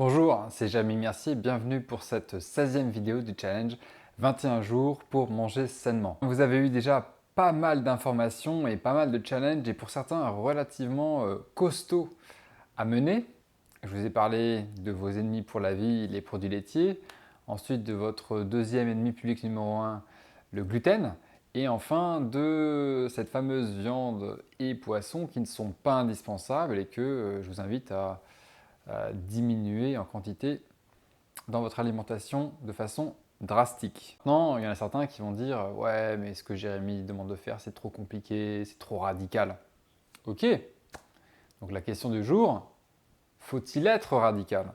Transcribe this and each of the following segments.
Bonjour, c'est Jamie Mercier, bienvenue pour cette 16e vidéo du challenge 21 jours pour manger sainement. Vous avez eu déjà pas mal d'informations et pas mal de challenges et pour certains relativement costauds à mener. Je vous ai parlé de vos ennemis pour la vie, les produits laitiers, ensuite de votre deuxième ennemi public numéro 1, le gluten, et enfin de cette fameuse viande et poisson qui ne sont pas indispensables et que je vous invite à diminuer en quantité dans votre alimentation de façon drastique. Maintenant, il y en a certains qui vont dire « Ouais, mais ce que Jérémy demande de faire, c'est trop compliqué, c'est trop radical. » Ok, donc la question du jour, faut-il être radical?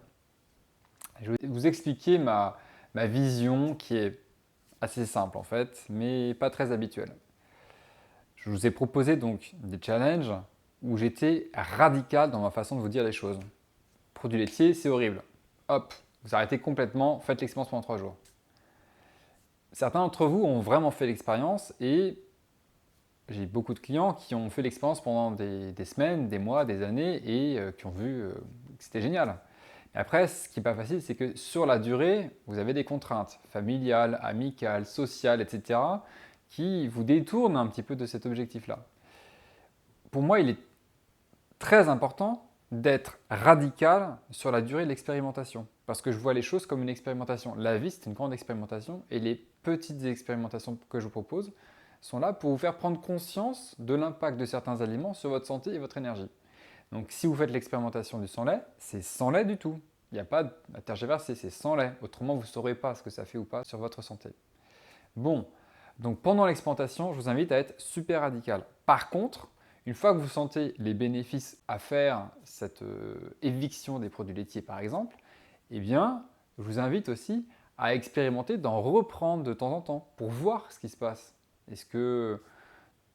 Je vais vous expliquer ma vision qui est assez simple en fait, mais pas très habituelle. Je vous ai proposé donc des challenges où j'étais radical dans ma façon de vous dire les choses. Produits laitiers, c'est horrible. Hop, vous arrêtez complètement, faites l'expérience pendant 3 jours. Certains d'entre vous ont vraiment fait l'expérience et j'ai beaucoup de clients qui ont fait l'expérience pendant des semaines, des mois, des années et qui ont vu que c'était génial. Mais après, ce qui n'est pas facile, c'est que sur la durée, vous avez des contraintes familiales, amicales, sociales, etc. qui vous détournent un petit peu de cet objectif-là. Pour moi, il est très important d'être radical sur la durée de l'expérimentation. Parce que je vois les choses comme une expérimentation. La vie, c'est une grande expérimentation et les petites expérimentations que je vous propose sont là pour vous faire prendre conscience de l'impact de certains aliments sur votre santé et votre énergie. Donc si vous faites l'expérimentation du sans lait, c'est sans lait du tout. Il n'y a pas à tergiverser, c'est sans lait. Autrement, vous ne saurez pas ce que ça fait ou pas sur votre santé. Bon, donc pendant l'expérimentation, je vous invite à être super radical. Par contre, une fois que vous sentez les bénéfices à faire cette éviction des produits laitiers par exemple, eh bien, je vous invite aussi à expérimenter d'en reprendre de temps en temps pour voir ce qui se passe. Est-ce que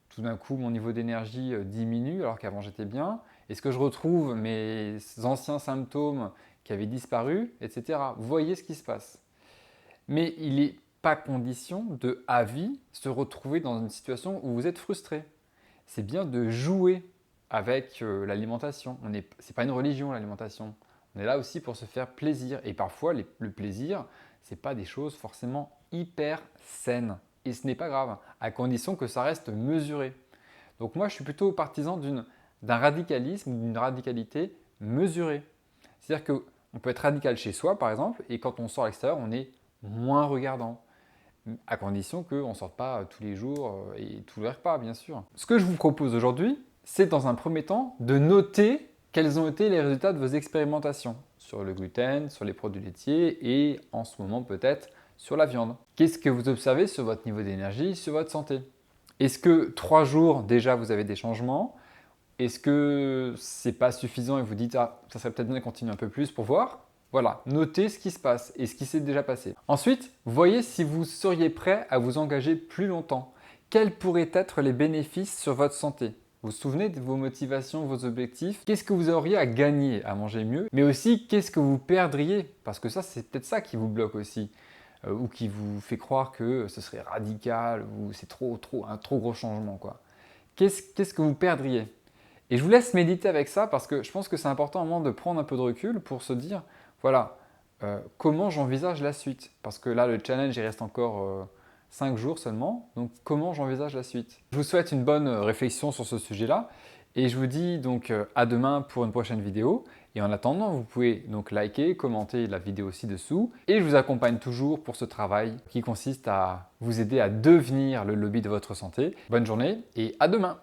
tout d'un coup mon niveau d'énergie diminue alors qu'avant j'étais bien? Est-ce que je retrouve mes anciens symptômes qui avaient disparu, etc. Vous voyez ce qui se passe. Mais il n'est pas condition de, à vie, se retrouver dans une situation où vous êtes frustré. C'est bien de jouer avec l'alimentation. Ce n'est pas une religion, l'alimentation. On est là aussi pour se faire plaisir. Et parfois, le plaisir, ce n'est pas des choses forcément hyper saines. Et ce n'est pas grave, à condition que ça reste mesuré. Donc moi, je suis plutôt partisan d'un radicalisme, d'une radicalité mesurée. C'est-à-dire qu'on peut être radical chez soi, par exemple, et quand on sort à l'extérieur, on est moins regardant. À condition qu'on ne sorte pas tous les jours et tous les repas, bien sûr. Ce que je vous propose aujourd'hui, c'est dans un premier temps de noter quels ont été les résultats de vos expérimentations sur le gluten, sur les produits laitiers et en ce moment peut-être sur la viande. Qu'est-ce que vous observez sur votre niveau d'énergie, sur votre santé? Est-ce que 3 jours déjà vous avez des changements? Est-ce que c'est pas suffisant et vous dites ah, ça serait peut-être bien de continuer un peu plus pour voir? Voilà, notez ce qui se passe et ce qui s'est déjà passé. Ensuite, voyez si vous seriez prêt à vous engager plus longtemps. Quels pourraient être les bénéfices sur votre santé? Vous vous souvenez de vos motivations, vos objectifs? Qu'est-ce que vous auriez à gagner à manger mieux? Mais aussi, qu'est-ce que vous perdriez? Parce que ça, c'est peut-être ça qui vous bloque aussi. Ou qui vous fait croire que ce serait radical ou c'est un trop gros changement, quoi. Qu'est-ce que vous perdriez? Et je vous laisse méditer avec ça parce que je pense que c'est important à un moment de prendre un peu de recul pour se dire, voilà, comment j'envisage la suite? Parce que là, le challenge, il reste encore 5 jours seulement, donc comment j'envisage la suite? Je vous souhaite une bonne réflexion sur ce sujet-là et je vous dis donc à demain pour une prochaine vidéo. Et en attendant, vous pouvez donc liker, commenter la vidéo ci-dessous et je vous accompagne toujours pour ce travail qui consiste à vous aider à devenir le lobby de votre santé. Bonne journée et à demain!